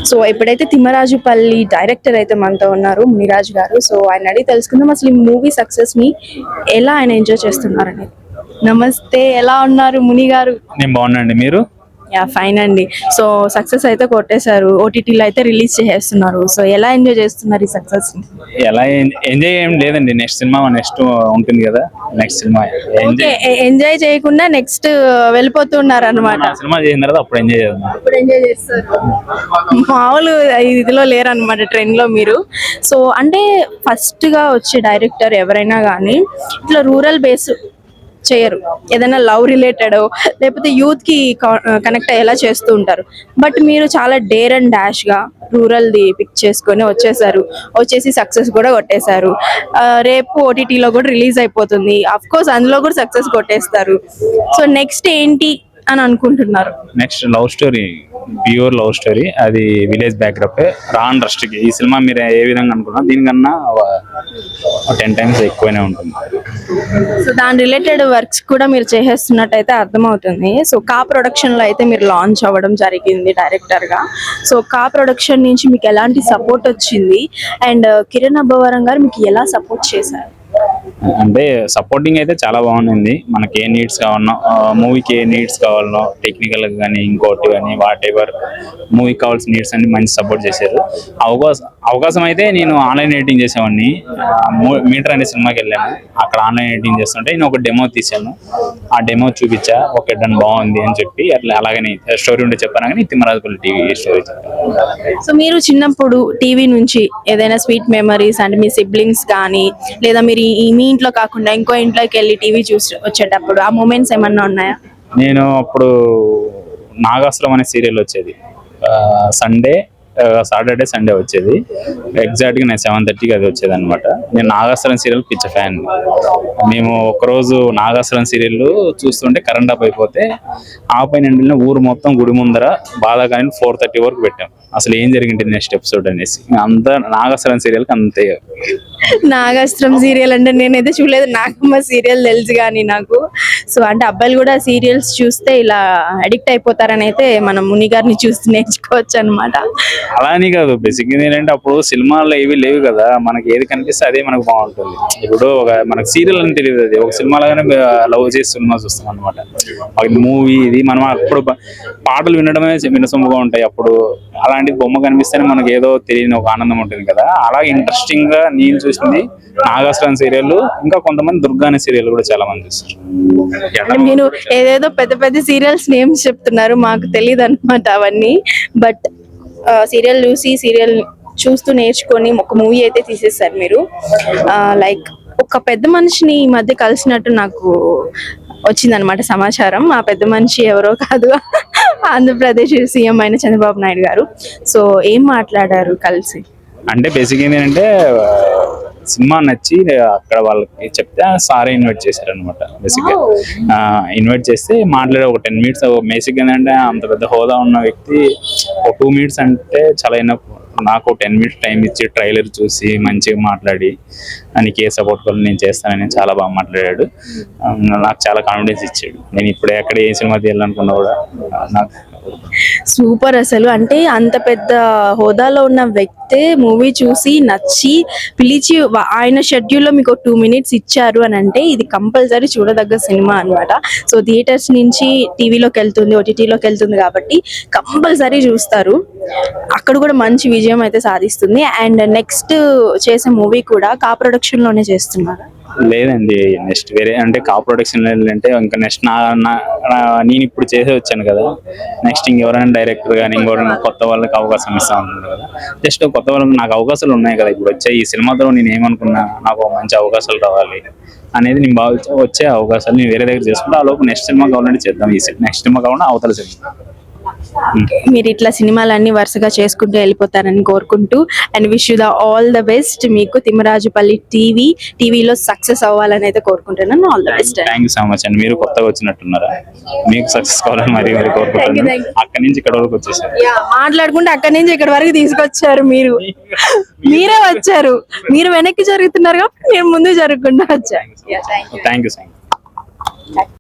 So ఇప్పుడైతే Thimmarajupalli director అయితే మనతో ఉన్నారు, మునిరాజు గారు. సో ఆయన అడిగి తెలుసుకుందాం అసలు ఈ మూవీ సక్సెస్ ని ఎలా ఆయన ఎంజాయ్ చేస్తున్నారు అనేది. నమస్తే, ఎలా ఉన్నారు ముని గారు? నేను బాగున్నాండి, మీరు? యా ఫైన్ అండి. సో సక్సెస్ అయితే కొట్టేశారు, ఓటీటీలో అయితే రిలీజ్ చేసేస్తున్నారు. సో ఎలా ఎంజాయ్ చేస్తున్నారు ఈ సక్సెస్ ని? ఎలా ఎంజాయ్ ఏం లేదండి, నెక్స్ట్ సినిమా నెక్స్ట్ ఉంటుంది కదా, నెక్స్ట్ సినిమా ఎంజాయ్ చేయకుండా నెక్స్ట్ వెళ్ళిపోతున్నారు అనమాట. సినిమా చేసిన తర్వాత అప్పుడు ఎంజాయ్ చేద్దాం. అప్పుడు ఎంజాయ్ చేస్తారు, మామూలు ఇదిలో లేరు అనమాట, ట్రెండ్ లో మీరు. సో అంటే ఫస్ట్ గా వచ్చే డైరెక్టర్ ఎవరైనా కానీ ఇట్లా రూరల్ బేస్ చేయరు, ఏదైనా లవ్ రిలేటెడ్ లేకపోతే యూత్ కి కనెక్ట్ అయ్యేలా చేస్తూ ఉంటారు. బట్ మీరు చాలా డేర్ అండ్ డాష్ గా రూరల్ ది పిక్ చేసుకొని వచ్చేసి సక్సెస్ కూడా కొట్టేశారు. రేపు ఓటీటీలో కూడా రిలీజ్ అయిపోతుంది, అఫ్ కోర్స్ అందులో కూడా సక్సెస్ కొట్టేస్తారు. సో నెక్స్ట్ ఏంటి అని అనుకుంటున్నారు? Next love story, pure love story, అది విలేజ్ బ్యాక్డ్రాప్, రాన్ రస్ట్కి. ఈ సినిమా మీరు ఏ విధంగా అనుకున్నా దీనికన్నా 10 times ఎక్కువనే ఉంటుంది. సో దాని రిలేటెడ్ వర్క్స్ కూడా మీరు చేసేస్తున్నట్టయితే అర్థమవుతుంది. సో కా ప్రొడక్షన్ లో అయితే మీరు లాంచ్ అవ్వడం జరిగింది డైరెక్టర్ గా. సో కా ప్రొడక్షన్ నుంచి మీకు ఎలాంటి సపోర్ట్ వచ్చింది అండ్ కిరణ్ అబ్బవరం గారు మీకు ఎలా సపోర్ట్ చేశారు? అంటే సపోర్టింగ్ అయితే చాలా బాగుంది. మనకి ఏ నీడ్స్ కావాలన్నా, మూవీకి ఏ నీడ్స్ కావాలన్నా, టెక్నికల్ కానీ ఇంకోటి కానీ వాట్ ఎవర్ మూవీకి కావాల్సిన నీడ్స్ అన్ని మంచి సపోర్ట్ చేశారు. అవకాశం అయితే నేను ఆన్లైన్ ఎడిటింగ్ చేసేవాడిని. మీటర్ అనే సినిమాకి వెళ్ళాను, అక్కడ ఆన్లైన్ ఎడిటింగ్ చేస్తుంటే నేను ఒక డెమో తీసాను. ఆ డెమో చూపించా, ఓకే డన్ బాగుంది అని చెప్పి అలాగని స్టోరీ ఉంటే చెప్పాను. కానీ తిమ్మరాజుపల్లి టీవీ స్టోరీ చెప్పాను. సో మీరు చిన్నప్పుడు టీవీ నుంచి ఏదైనా స్వీట్ మెమరీస్ అంటే మీ సిబ్లింగ్స్ కానీ లేదా మీరు మీ ఇంట్లో కాకుండా ఇంకో ఇంట్లోకి వెళ్ళి టీవీ చూసి వచ్చేటప్పుడు ఆ మూమెంట్స్ ఏమన్నా ఉన్నాయా? నేను అప్పుడు నాగాసురం అనే సీరియల్ వచ్చేది, సాటర్డే సండే వచ్చేది. ఎగ్జాక్ట్గా నేను 7:30కి అది వచ్చేది అనమాట. నేను నాగాసురం సీరియల్ పిచ్చ ఫ్యాన్. మేము ఒకరోజు నాగాసురం సీరియల్ చూస్తుంటే కరెంట్ ఆఫ్ అయిపోతే ఆపైన ఊరు మొత్తం గుడి ముందర బాధాకాని 4:30 వరకు పెట్టాం. అసలు ఏం జరిగింది నెక్స్ట్ ఎపిసోడ్ అనేసి. అంతా నాగాసురం సీరియల్కి అంతే. నాగాస్త్రం సీరియల్ అంటే నేనైతే చూడలేదు, నాగమ్మ సీరియల్ తెలుసు కానీ నాకు. సో అంటే అబ్బాయిలు కూడా సీరియల్స్ చూస్తే ఇలా అడిక్ట్ అయిపోతారని అయితే మనం ముని గారిని చూసి నేర్చుకోవచ్చు అనమాట. అలా అని కాదు, బేసిక్ ఏంటంటే అప్పుడు సినిమాల్లో ఏవి లేవు కదా, మనకి ఏది కనిపిస్తే అదే మనకు బాగుంటుంది. ఇప్పుడు మనకు సీరియల్ అని తెలియదు, అది ఒక సినిమా లాగానే లవ్ చేసి సినిమా చూస్తాం అనమాట. మూవీ ఇది మనం అప్పుడు పాటలు వినడమే వినసొమ్ముగా ఉంటాయి. అప్పుడు అలాంటి బొమ్మ కనిపిస్తేనే మనకి ఏదో తెలియని ఒక ఆనందం ఉంటుంది కదా. అలాగే ఇంట్రెస్టింగ్ గా నేను చూసింది నాగాసురం సీరియల్, ఇంకా కొంతమంది దుర్గా అనే సీరియల్ కూడా చాలా మంది చూస్తారు. నేను ఏదేదో పెద్ద పెద్ద సీరియల్స్ నేమ్స్ చెప్తున్నారు, మాకు తెలియదు అనమాట అవన్నీ. బట్ సీరియల్ చూస్తూ నేర్చుకొని ఒక మూవీ అయితే తీసేస్తారు మీరు. లైక్ ఒక పెద్ద మనిషిని ఈ మధ్య కలిసినట్టు నాకు వచ్చిందనమాట సమాచారం. ఆ పెద్ద మనిషి ఎవరో కాదు, ఆంధ్రప్రదేశ్ సీఎం అయిన చంద్రబాబు నాయుడు గారు. సో ఏం మాట్లాడారు కలిసి? అంటే బేసిక్ ఏంటంటే సినిమా నచ్చి అక్కడ వాళ్ళకి చెప్తే సారే ఇన్వైట్ చేశారు అనమాట. బేసిక్గా ఇన్వైట్ చేస్తే మాట్లాడే ఒక 10 minutes. బేసిక్ ఏంటంటే అంత పెద్ద హోదా ఉన్న వ్యక్తి ఒక 2 minutes అంటే చాలా అయినా, నాకు 10 minutes టైం ఇచ్చి ట్రైలర్ చూసి మంచిగా మాట్లాడి నీకు ఏ సపోర్ట్ కావాలి నేను చేస్తానని చాలా బాగా మాట్లాడాడు. నాకు చాలా కాన్ఫిడెన్స్ ఇచ్చాడు. నేను ఇప్పుడు ఎక్కడ ఏ సినిమా తీయాలనుకున్నా కూడా నాకు సూపర్. అసలు అంటే అంత పెద్ద హోదాలో ఉన్న వ్యక్తి మూవీ చూసి నచ్చి పిలిచి ఆయన షెడ్యూల్లో మీకు 2 minutes ఇచ్చారు అని అంటే ఇది కంపల్సరీ చూడదగ్గ సినిమా అనమాట. సో థియేటర్స్ నుంచి టీవీలోకి వెళ్తుంది, ఓటీటీలోకి వెళ్తుంది కాబట్టి కంపల్సరీ చూస్తారు. అక్కడ కూడా మంచి విజయం అయితే సాధిస్తుంది. అండ్ నెక్స్ట్ చేసే మూవీ కూడా కా ప్రొడక్షన్ లోనే చేస్తున్నారు? లేదండి, నెక్స్ట్ వేరే అంటే కా ప్రొడక్షన్ అంటే ఇంకా నెక్స్ట్ నేను ఇప్పుడు చేసే వచ్చాను కదా, నెక్స్ట్ ఇంకెవరైనా డైరెక్టర్ కానీ ఇంకెవరైనా కొత్త వాళ్ళకి అవకాశం ఇస్తా ఉంటారు కదా. జస్ట్ కొత్త వాళ్ళకి నాకు అవకాశాలు ఉన్నాయి కదా, ఇప్పుడు వచ్చే ఈ సినిమాతో నేను ఏమనుకున్నా నాకు మంచి అవకాశాలు రావాలి అనేది నేను వచ్చే అవకాశాలు నేను వేరే దగ్గర చేసుకుంటే ఆ లోపు నెక్స్ట్ సినిమా కావాలంటే చేద్దాం. ఈ నెక్స్ట్ సినిమా కావాలంటే అవతల సినిమా. మీరు ఇట్లా సినిమాలన్నీ వరుసగా చేసుకుంటూ వెళ్ళిపోతారని కోరుకుంటూ and wish you the all the best. మీకు తిమ్మరాజుపల్లి టీవీలో సక్సెస్ అవ్వాలని అయితే కోరుకుంటున్నాను. All the best. Thank you so much అండి. మీరు కొత్తగా వచ్చినట్టున్నారా, మీకు సక్సెస్ కావాలని మరి కోరుకుంటున్నాను. అక్కడి నుంచి ఇక్కడ వరకు వచ్చేసారు, మాట్లాడుకుంటే అక్కడి నుంచి ఇక్కడ వరకు తీసుకొచ్చారు. మీరే వచ్చారు, మీరు వెనక్కి జరుగుతున్నారు కాబట్టి నేను ముందు జరగకుండా వచ్చాను. Thank you.